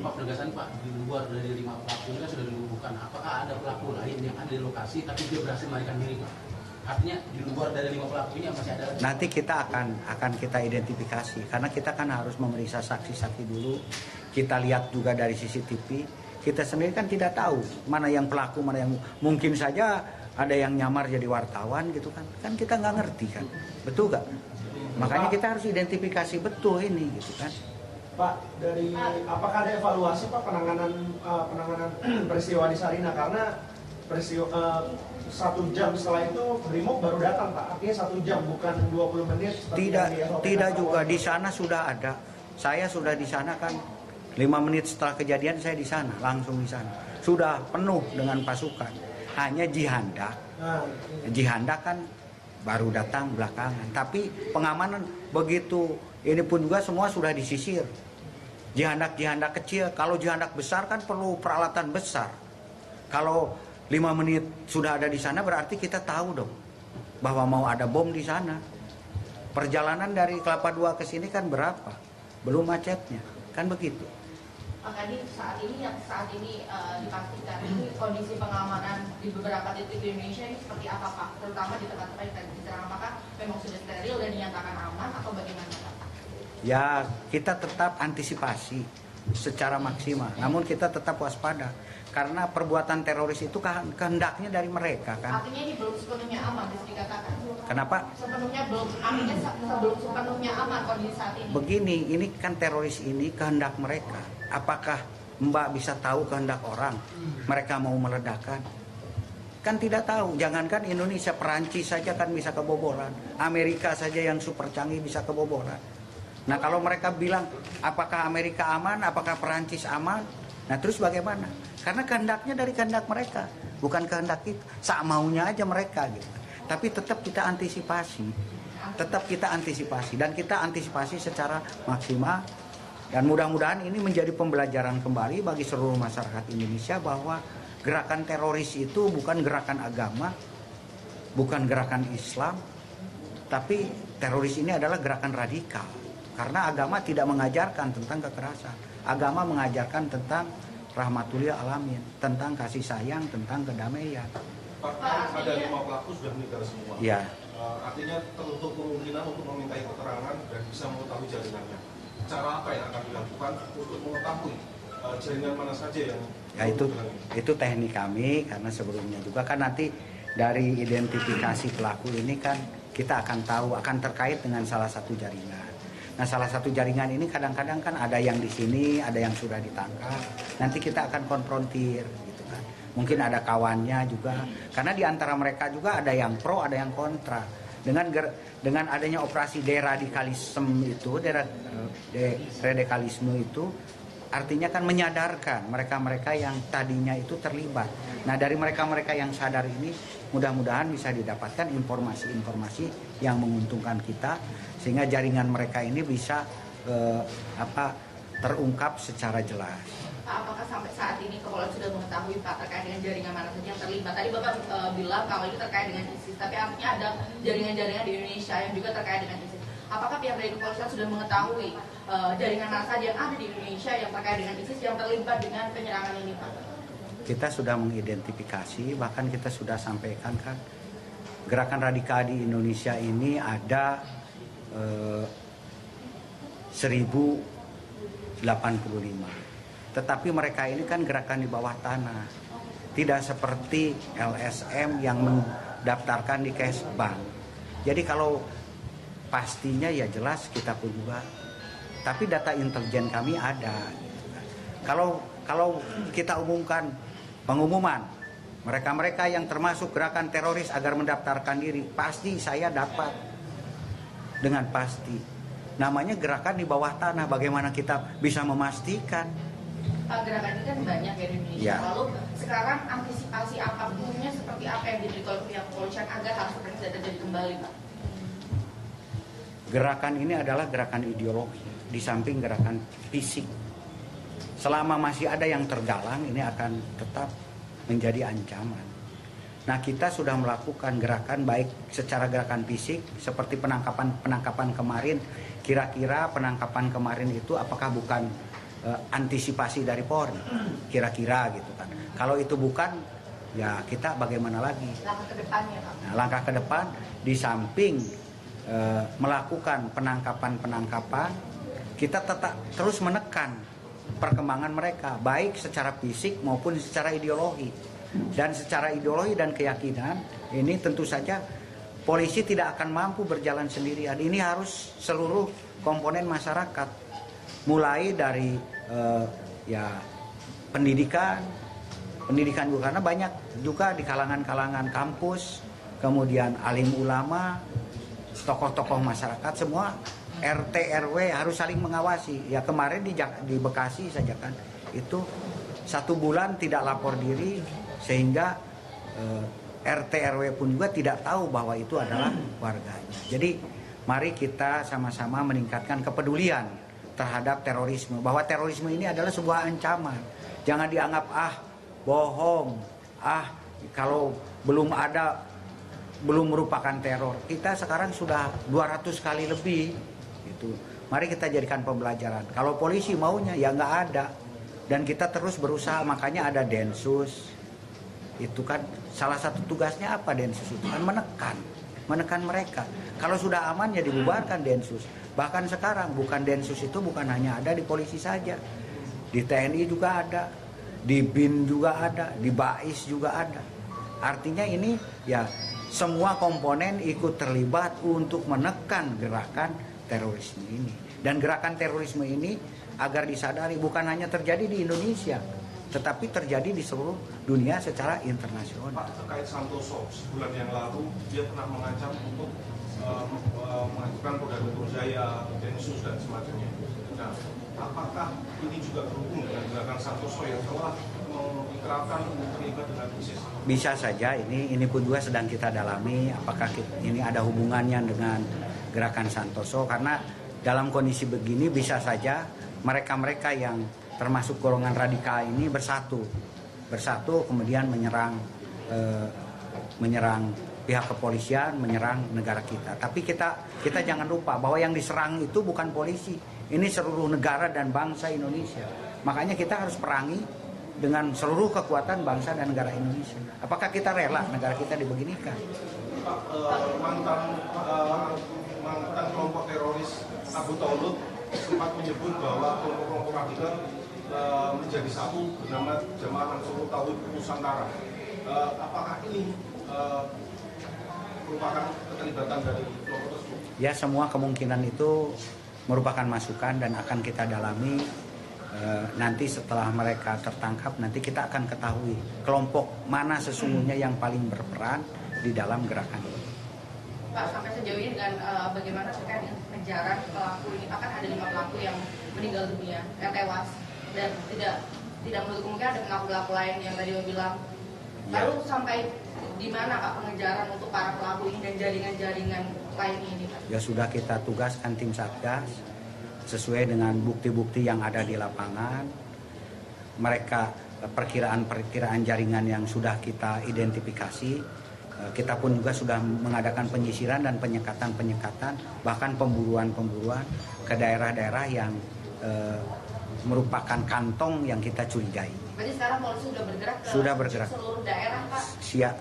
Pak penegasan Pak, di luar dari 5 pelaku ini kan sudah dilumpuhkan. Apakah ada pelaku lain yang ada di lokasi tapi dia berhasil melarikan diri Pak? Artinya di luar dari 5 pelaku ini masih ada lagi? Nanti kita akan kita identifikasi karena kita kan harus memeriksa saksi-saksi dulu. Kita lihat juga dari CCTV. Kita sendiri kan tidak tahu mana yang pelaku, mana yang mungkin saja ada yang nyamar jadi wartawan gitu kan. Kan kita nggak ngerti kan. Betul nggak? Makanya kita harus identifikasi betul ini gitu kan. Pak, dari apakah ada evaluasi Pak penanganan peristiwa di Sarinah, karena peristiwa 1 jam setelah itu Brimob baru datang Pak, artinya 1 jam bukan 20 menit. Tidak juga di sana sudah ada. Saya sudah di sana kan 5 menit setelah kejadian saya di sana, langsung di sana. Sudah penuh dengan pasukan. Hanya Jihanda kan baru datang belakangan. Tapi pengamanan begitu ini pun juga semua sudah disisir. Jihandak kecil, kalau jihandak besar kan perlu peralatan besar. Kalau 5 menit sudah ada di sana berarti kita tahu dong bahwa mau ada bom di sana. Perjalanan dari Kelapa II ke sini kan berapa? Belum macetnya, kan begitu. Pak Kadif, saat ini dipastikan ini kondisi pengamanan di beberapa titik di Indonesia ini seperti apa Pak? Terutama di tempat-tempat yang tadi diserang, apakah memang sudah steril dan dinyatakan aman atau bagaimana Pak? Ya, kita tetap antisipasi secara maksimal. Namun kita tetap waspada karena perbuatan teroris itu kehendaknya dari mereka kan. Artinya ini belum sepenuhnya aman bisa dikatakan. Kenapa? Sebelum sepenuhnya aman kondisi saat ini. Begini, ini kan teroris ini kehendak mereka. Apakah Mbak bisa tahu kehendak orang? Mereka mau meledakkan? Kan tidak tahu. Jangankan Indonesia, Perancis saja kan bisa kebobolan. Amerika saja yang super canggih bisa kebobolan. Nah kalau mereka bilang apakah Amerika aman, apakah Perancis aman? Nah terus bagaimana? Karena kehendaknya dari kehendak mereka, bukan kehendak kita. Maunya aja mereka gitu. Tapi tetap kita antisipasi. Dan kita antisipasi secara maksimal. Dan mudah-mudahan ini menjadi pembelajaran kembali bagi seluruh masyarakat Indonesia bahwa gerakan teroris itu bukan gerakan agama, bukan gerakan Islam, tapi teroris ini adalah gerakan radikal. Karena agama tidak mengajarkan tentang kekerasan. Agama mengajarkan tentang rahmatul alamin, tentang kasih sayang, tentang kedamaian. Pak, ada 5 pelaku sudah meninggal semua. Ya. Artinya tertutup kemungkinan untuk memintai keterangan dan bisa mengetahui jaringannya. Cara apa yang akan dilakukan untuk mengetahui jaringan mana saja yang itu teknik kami, karena sebelumnya juga kan nanti dari identifikasi pelaku ini kan kita akan tahu akan terkait dengan salah satu jaringan. Nah salah satu jaringan ini kadang-kadang kan ada yang di sini, ada yang sudah ditangkap. Nanti kita akan konfrontir gitu kan. Mungkin ada kawannya juga, karena di antara mereka juga ada yang pro, ada yang kontra. Dengan adanya operasi deradikalisme itu, deradikalisme itu artinya kan menyadarkan mereka-mereka yang tadinya itu terlibat. Nah dari mereka-mereka yang sadar ini mudah-mudahan bisa didapatkan informasi-informasi yang menguntungkan kita sehingga jaringan mereka ini bisa terungkap secara jelas. Pak, apakah sampai saat ini kepolisian sudah mengetahui Pak terkait dengan jaringan mana saja yang terlibat? Tadi Bapak bilang kalau itu terkait dengan ISIS, tapi artinya ada jaringan-jaringan di Indonesia yang juga terkait dengan ISIS. Apakah pihak dari kepolisian sudah mengetahui jaringan mana saja yang ada di Indonesia yang terkait dengan ISIS yang terlibat dengan penyerangan ini Pak? Kita sudah mengidentifikasi, bahkan kita sudah sampaikan kan gerakan radikal di Indonesia ini ada 1085. Tetapi mereka ini kan gerakan di bawah tanah. Tidak seperti LSM yang mendaftarkan di Kesbank. Jadi kalau pastinya ya jelas kita pun juga. Tapi data intelijen kami ada. Kalau kita umumkan pengumuman mereka-mereka yang termasuk gerakan teroris agar mendaftarkan diri, pasti saya dapat dengan pasti. Namanya gerakan di bawah tanah. Bagaimana kita bisa memastikan? Gerakan ini kan banyak ya di Indonesia. Ya. Lalu sekarang antisipasi apapunnya seperti apa yang diberikan oleh pihak kepolisian agar hal seperti ini tidak terjadi kembali Pak? Gerakan ini adalah gerakan ideologi di samping gerakan fisik. Selama masih ada yang tergalang, ini akan tetap menjadi ancaman. Nah, kita sudah melakukan gerakan baik secara gerakan fisik seperti penangkapan kemarin. Kira-kira penangkapan kemarin itu apakah bukan antisipasi dari Polri, kira-kira gitu kan. Kalau itu bukan, ya kita bagaimana lagi? Langkah ke depannya, Pak. Nah, langkah ke depan di samping melakukan penangkapan, kita tetap terus menekan perkembangan mereka, baik secara fisik maupun secara ideologi. Dan secara ideologi dan keyakinan, ini tentu saja polisi tidak akan mampu berjalan sendirian. Ini harus seluruh komponen masyarakat, mulai dari ya pendidikan juga, karena banyak juga di kalangan kampus, kemudian alim ulama, tokoh-tokoh masyarakat, semua RT RW harus saling mengawasi. Ya kemarin di Bekasi saja kan, itu 1 bulan tidak lapor diri, sehingga RT RW pun juga tidak tahu bahwa itu adalah warganya. Jadi mari kita sama-sama meningkatkan kepedulian terhadap terorisme, bahwa terorisme ini adalah sebuah ancaman. Jangan dianggap bohong, kalau belum merupakan teror. Kita sekarang sudah 200 kali lebih gitu. Mari kita jadikan pembelajaran. Kalau polisi maunya ya nggak ada, dan kita terus berusaha. Makanya ada Densus, itu kan salah satu tugasnya apa Densus itu kan menekan mereka. Kalau sudah aman ya dibubarkan Densus. Bahkan sekarang Densus itu bukan hanya ada di polisi saja, di TNI juga ada, di BIN juga ada, di BAIS juga ada. Artinya ini ya semua komponen ikut terlibat untuk menekan gerakan terorisme ini. Dan gerakan terorisme ini agar disadari bukan hanya terjadi di Indonesia, tetapi terjadi di seluruh dunia secara internasional. Pak, terkait Santoso, sebulan yang lalu dia pernah mengancam untuk mengajukan Polda Metro Jaya, Densus dan semacamnya. Nah, apakah ini juga berhubung dengan gerakan Santoso yang telah mengikrarkan terlibat dengan ISIS? Bisa saja, ini pun juga sedang kita dalami apakah ini ada hubungannya dengan gerakan Santoso, karena dalam kondisi begini bisa saja mereka-mereka yang termasuk golongan radikal ini bersatu kemudian menyerang pihak kepolisian, menyerang negara kita. Tapi kita jangan lupa bahwa yang diserang itu bukan polisi, ini seluruh negara dan bangsa Indonesia. Makanya kita harus perangi dengan seluruh kekuatan bangsa dan negara Indonesia. Apakah kita rela negara kita dibeginikan? Pak, mantan kelompok teroris Abu Taulut sempat menyebut bahwa kelompok-kelompok radikal menjadi satu bernama Jamaah Ansarut Tauhid Nusantara. Apakah ini merupakan keterlibatan dari kelompok tersebut? Ya, semua kemungkinan itu merupakan masukan dan akan kita dalami. Nanti setelah mereka tertangkap, nanti kita akan ketahui kelompok mana sesungguhnya yang paling berperan di dalam gerakan ini. Pak, sampai sejauh ini dengan bagaimana terkait dengan pengejaran pelaku ini? Pak, kan ada 5 pelaku yang meninggal dunia, yang tewas, dan tidak menutup kemungkinan ada pelaku-pelaku lain yang tadi bilang. Lalu sampai di mana Pak pengejaran untuk para pelaku ini dan jaringan-jaringan lain ini, Pak? Ya sudah, kita tugaskan tim Satgas sesuai dengan bukti-bukti yang ada di lapangan. Mereka perkiraan jaringan yang sudah kita identifikasi. Kita pun juga sudah mengadakan penyisiran dan penyekatan, bahkan pemburuan ke daerah-daerah yang merupakan kantong yang kita curigai. Berarti sekarang polisi sudah bergerak ke seluruh daerah, Pak?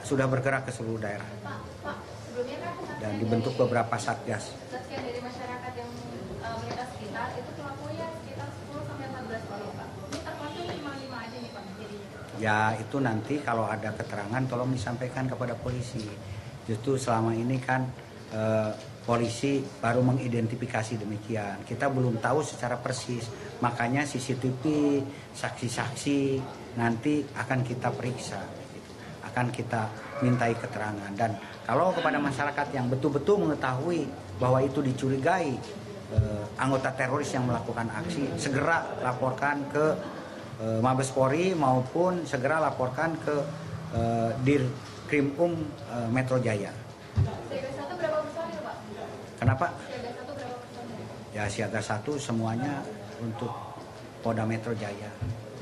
Sudah bergerak ke seluruh daerah. Pak, sebelumnya kan dan dibentuk beberapa satgas. Sekian dari masyarakat yang melintas sekitar itu pelakunya sekitar 10-14 orang, Pak. Ini termasuk 5 aja nih, Pak. Ya, itu nanti kalau ada keterangan tolong disampaikan kepada polisi. Justru selama ini kan polisi baru mengidentifikasi demikian. Kita belum tahu secara persis. Makanya CCTV, saksi-saksi nanti akan kita periksa, akan kita mintai keterangan. Dan kalau kepada masyarakat yang betul-betul mengetahui bahwa itu dicurigai anggota teroris yang melakukan aksi, segera laporkan ke Mabes Polri maupun segera laporkan ke Dirkrimum Metro Jaya. Siaga 1 berapa personil, Pak? Kenapa? Siaga 1 berapa personil? Ya, siaga 1 semuanya untuk Polda Metro Jaya.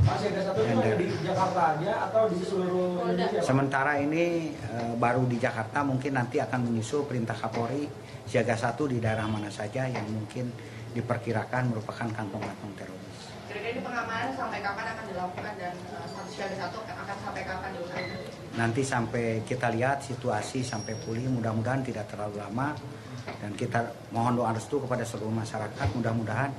Pak, siaga 1 itu di Jakarta aja atau di seluruh Indonesia? Sementara ini baru di Jakarta, mungkin nanti akan menyusul perintah Kapolri siaga 1 di daerah mana saja yang mungkin diperkirakan merupakan kantong-kantong teroris. Kira-kira ini pengamanan sampai kapan akan dilakukan dan status siaga 1 akan sampai kapan dilakukan? Nanti sampai kita lihat situasi sampai pulih, mudah-mudahan tidak terlalu lama, dan kita mohon doa restu kepada seluruh masyarakat, mudah-mudahan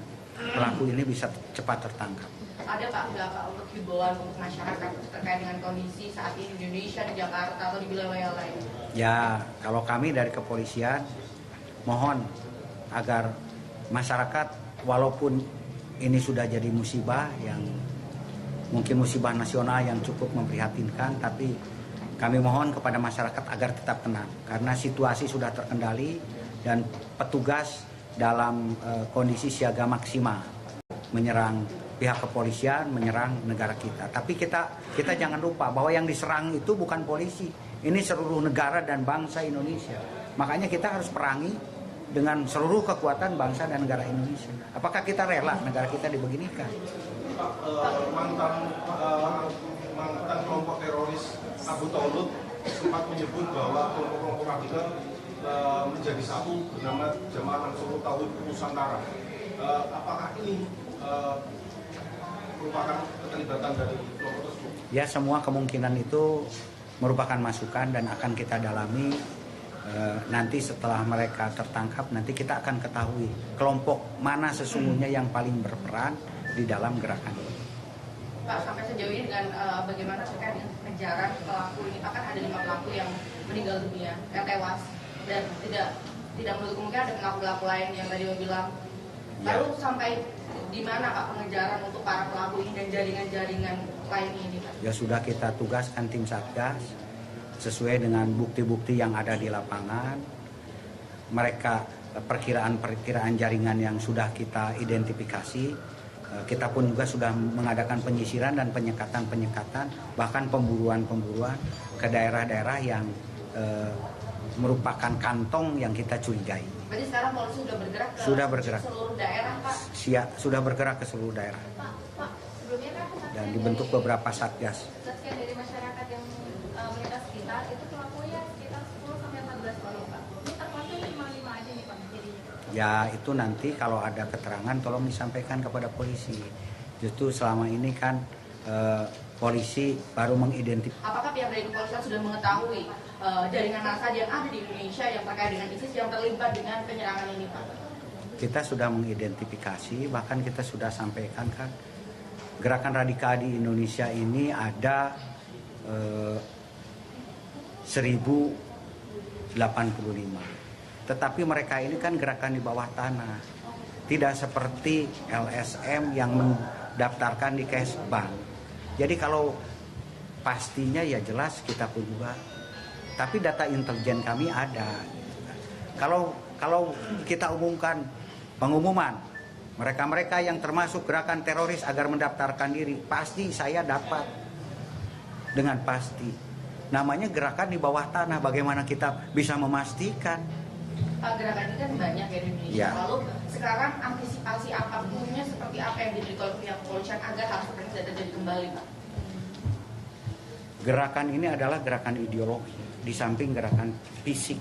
pelaku ini bisa cepat tertangkap. Ada Pak, nggak Pak untuk himbauan untuk masyarakat terkait dengan kondisi saat ini di Indonesia, di Jakarta atau di wilayah lain? Ya, kalau kami dari kepolisian mohon agar masyarakat, walaupun ini sudah jadi musibah yang mungkin musibah nasional yang cukup memprihatinkan, tapi kami mohon kepada masyarakat agar tetap tenang karena situasi sudah terkendali dan petugas dalam kondisi siaga maksimal menyerang pihak kepolisian, menyerang negara kita. Tapi kita jangan lupa bahwa yang diserang itu bukan polisi, ini seluruh negara dan bangsa Indonesia. Makanya kita harus perangi dengan seluruh kekuatan bangsa dan negara Indonesia. Apakah kita rela negara kita dibeginikan? Pak, mantan kelompok teroris Abu Taulut sempat menyebut bahwa kelompok-kelompok radikal menjadi satu bernama Jamaah Ansarut Tauhid Nusantara. Apakah ini merupakan keterlibatan dari kelompok tersebut? Ya, semua kemungkinan itu merupakan masukan dan akan kita dalami. Nanti setelah mereka tertangkap, nanti kita akan ketahui kelompok mana sesungguhnya yang paling berperan di dalam gerakan ini. Pak, sampai sejauh ini dengan bagaimana terkait dengan pengejaran pelaku ini? Pak, kan ada 5 pelaku yang meninggal dunia, yang tewas, dan tidak menutup kemungkinan ada pelaku-pelaku lain yang tadi Bapak bilang. Lalu sampai di mana Pak pengejaran untuk para pelaku ini dan jaringan-jaringan lain ini, Pak? Ya sudah kita tugaskan tim Satgas sesuai dengan bukti-bukti yang ada di lapangan. Mereka perkiraan jaringan yang sudah kita identifikasi. Kita pun juga sudah mengadakan penyisiran dan penyekatan, bahkan pemburuan ke daerah-daerah yang merupakan kantong yang kita curigai. Berarti sekarang polisi sudah bergerak ke seluruh daerah, Pak? Sudah bergerak ke seluruh daerah. Pak, sebelumnya kan Dan dibentuk beberapa satgas. Sekian dari masyarakat yang melintas sekitar itu pelakunya sekitar 10-14 orang, Pak. Ini terpaksa 5 aja nih, Pak, jadinya. Ya itu nanti kalau ada keterangan tolong disampaikan kepada polisi. Justru selama ini kan polisi baru mengidentifikasi. Apakah pihak dari kepolisian sudah mengetahui jaringan massa yang ada di Indonesia yang terkait dengan ISIS yang terlibat dengan penyerangan ini, Pak? Kita sudah mengidentifikasi, bahkan kita sudah sampaikan kan gerakan radikal di Indonesia ini ada 1085. Tetapi mereka ini kan gerakan di bawah tanah. Tidak seperti LSM yang mendaftarkan di Kesbank. Jadi kalau pastinya ya jelas kita pun juga. Tapi data intelijen kami ada. Kalau kita umumkan pengumuman mereka-mereka yang termasuk gerakan teroris agar mendaftarkan diri, pasti saya dapat dengan pasti. Namanya gerakan di bawah tanah. Bagaimana kita bisa memastikan? Pak, gerakan ini kan banyak ya di Indonesia. Ya. Lalu sekarang antisipasi apapun seperti apa yang diberikan oleh pihak kepolisian agar hal seperti ini tidak terjadi kembali, Pak? Gerakan ini adalah gerakan ideologi di samping gerakan fisik.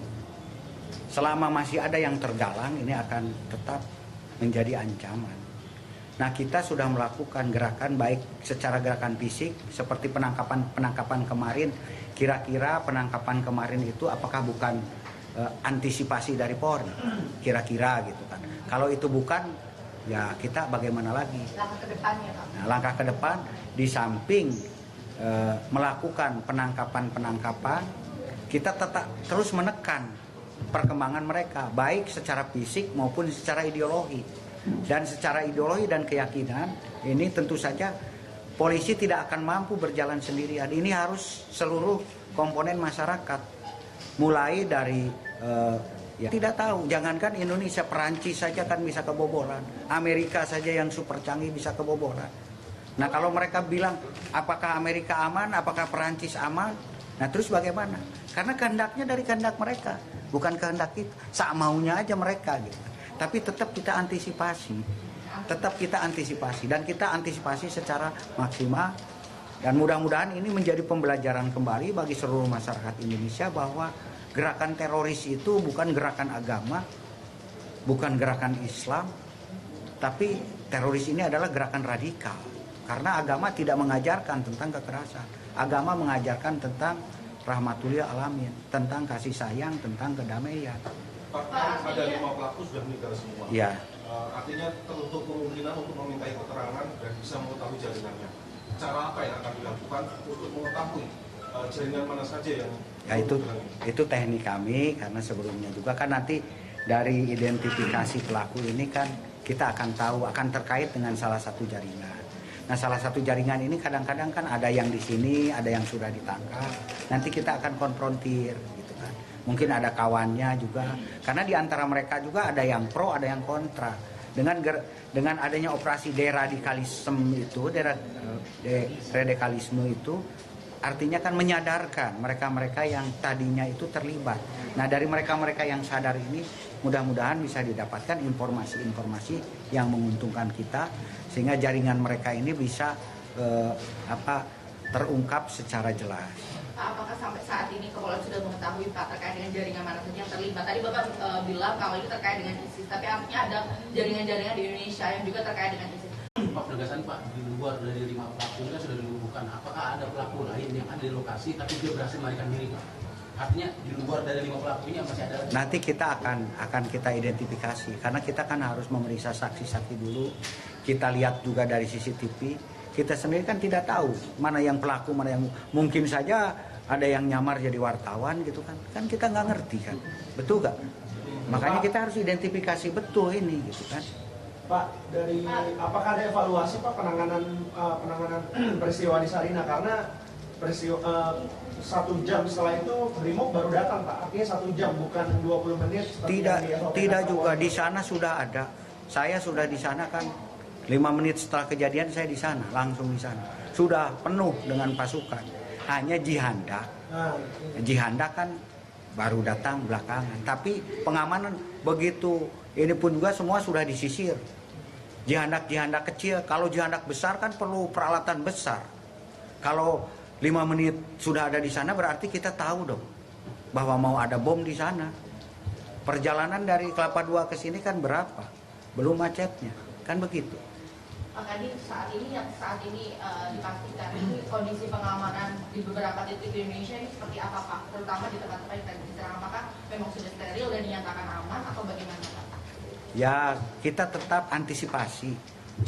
Selama masih ada yang tergalang, ini akan tetap menjadi ancaman. Nah, kita sudah melakukan gerakan baik secara gerakan fisik seperti penangkapan kemarin. Kira-kira penangkapan kemarin itu apakah bukan antisipasi dari Polri? Kira-kira gitu kan. Kalau itu bukan, ya kita bagaimana lagi? Langkah ke depannya, Pak. Nah, langkah ke depan di samping melakukan penangkapan, kita tetap terus menekan perkembangan mereka, baik secara fisik maupun secara ideologi. Dan secara ideologi dan keyakinan, ini tentu saja polisi tidak akan mampu berjalan sendirian. Ini harus seluruh komponen masyarakat, mulai dari ya tidak tahu, jangankan Indonesia, Perancis saja kan bisa kebobolan, Amerika saja yang super canggih bisa kebobolan. Nah, kalau mereka bilang apakah Amerika aman, apakah Perancis aman, nah terus bagaimana? Karena kehendaknya dari kehendak mereka, bukan kehendak kita. Maunya aja mereka gitu. Tapi tetap kita antisipasi, dan kita antisipasi secara maksimal. Dan mudah-mudahan ini menjadi pembelajaran kembali bagi seluruh masyarakat Indonesia bahwa gerakan teroris itu bukan gerakan agama, bukan gerakan Islam, tapi teroris ini adalah gerakan radikal. Karena agama tidak mengajarkan tentang kekerasan. Agama mengajarkan tentang rahmatulil alamin, tentang kasih sayang, tentang kedamaian. Pak, ada 5 pelaku sudah meninggal semua. Ya. Artinya tertutup kemungkinan untuk memintai keterangan dan bisa mengetahui jaringannya. Cara apa yang akan dilakukan untuk mengetahui jaringan mana saja yang ya itu teknik kami, karena sebelumnya juga kan nanti dari identifikasi pelaku ini kan kita akan tahu akan terkait dengan salah satu jaringan. Nah, salah satu jaringan ini kadang-kadang kan ada yang di sini, ada yang sudah ditangkap. Nanti kita akan konfrontir gitu kan. Mungkin ada kawannya juga, karena di antara mereka juga ada yang pro, ada yang kontra. Dengan adanya operasi deradikalisme itu, deradikalisme itu artinya kan menyadarkan mereka-mereka yang tadinya itu terlibat. Nah, dari mereka-mereka yang sadar ini mudah-mudahan bisa didapatkan informasi-informasi yang menguntungkan kita sehingga jaringan mereka ini bisa terungkap secara jelas. Apakah sampai saat ini kepolisian sudah mengetahui Pak terkait dengan jaringan mana saja yang terlibat? Tadi Bapak bilang kalau itu terkait dengan ISIS, tapi artinya ada jaringan-jaringan di Indonesia yang juga terkait dengan ISIS. Pak, penegasan Pak, di luar dari 5 pelaku ini kan sudah dilumpuhkan. Apakah ada pelaku lain yang ada di lokasi tapi dia berhasil melarikan diri, Pak? Artinya di luar dari 5 pelaku ini masih ada lagi? Nanti kita akan kita identifikasi, karena kita kan harus memeriksa saksi-saksi dulu. Kita lihat juga dari CCTV. Kita sendiri kan tidak tahu mana yang pelaku, mana yang mungkin saja ada yang nyamar jadi wartawan gitu kan. Kan kita nggak ngerti kan, betul nggak? Makanya kita harus identifikasi betul ini gitu kan. Pak, dari apakah ada evaluasi Pak penanganan peristiwa di Sarinah, karena peristiwa 1 jam setelah itu Brimob baru datang Pak, artinya 1 jam bukan 20 menit. Tidak juga, di sana sudah ada. Saya sudah di sana kan 5 menit setelah kejadian saya di sana, langsung di sana. Sudah penuh dengan pasukan. Hanya Jihandak kan baru datang belakangan. Tapi pengamanan begitu, ini pun juga semua sudah disisir. Jihandak kecil, kalau jihandak besar kan perlu peralatan besar. Kalau 5 menit sudah ada di sana berarti kita tahu dong bahwa mau ada bom di sana. Perjalanan dari Kelapa II ke sini kan berapa? Belum macetnya, kan begitu. Pak Kadin, saat ini dipastikan kondisi pengamanan di beberapa titik di Indonesia ini seperti apa Pak? Terutama di tempat-tempat yang tadi diserang, apakah memang sudah steril dan dinyatakan aman atau bagaimana Pak? Ya, kita tetap antisipasi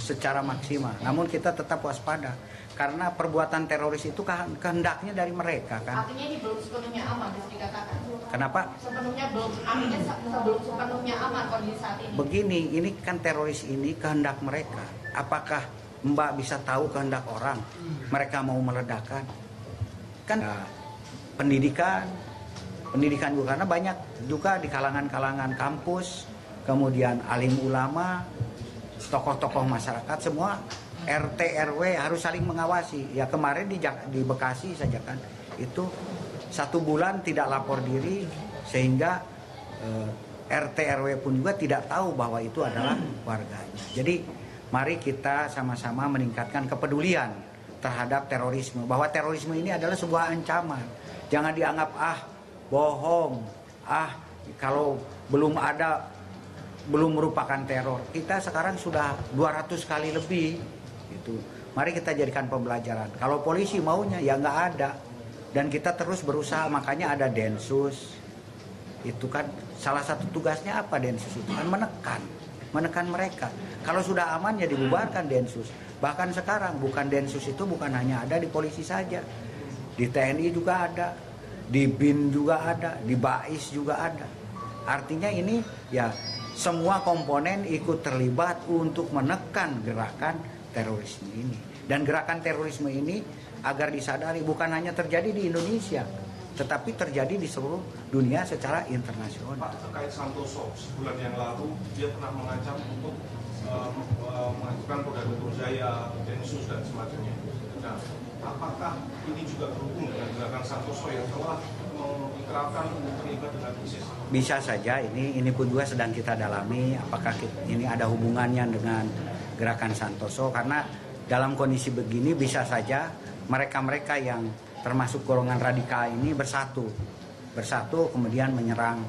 secara maksimal. Namun kita tetap waspada karena perbuatan teroris itu kehendaknya dari mereka kan. Artinya ini belum sepenuhnya aman bisa dikatakan. Kenapa? Sepenuhnya belum, artinya sebelum sepenuhnya aman kondisi saat ini. Begini, ini kan teroris ini kehendak mereka. Apakah Mbak bisa tahu kehendak orang? Mereka mau meledakkan. Kan pendidikan juga, karena banyak juga di kalangan kampus, kemudian alim ulama, tokoh-tokoh masyarakat, semua RT RW harus saling mengawasi. Ya kemarin di Bekasi saja kan, itu 1 bulan tidak lapor diri sehingga RT RW pun juga tidak tahu bahwa itu adalah warganya. Jadi mari kita sama-sama meningkatkan kepedulian terhadap terorisme, bahwa terorisme ini adalah sebuah ancaman. Jangan dianggap bohong, kalau belum merupakan teror. Kita sekarang sudah 200 kali lebih gitu. Mari kita jadikan pembelajaran. Kalau polisi maunya ya nggak ada, dan kita terus berusaha. Makanya ada Densus. Itu kan salah satu tugasnya apa Densus itu kan menekan mereka. Kalau sudah aman ya dibubarkan Densus. Bahkan sekarang Densus itu bukan hanya ada di polisi saja, di TNI juga ada, di BIN juga ada, di BAIS juga ada. Artinya ini ya semua komponen ikut terlibat untuk menekan gerakan terorisme ini. Dan gerakan terorisme ini agar disadari bukan hanya terjadi di Indonesia, tetapi terjadi di seluruh dunia secara internasional. Pak, terkait Santoso, sebulan yang lalu dia pernah mengancam untuk mengajukan Polda Metro Jaya, Densus dan semacamnya. Nah, apakah ini juga berhubung dengan gerakan Santoso yang telah mengikrarkan terlibat dengan ISIS? Bisa saja, ini pun juga sedang kita dalami apakah ini ada hubungannya dengan gerakan Santoso, karena dalam kondisi begini bisa saja mereka-mereka yang termasuk golongan radikal ini bersatu kemudian menyerang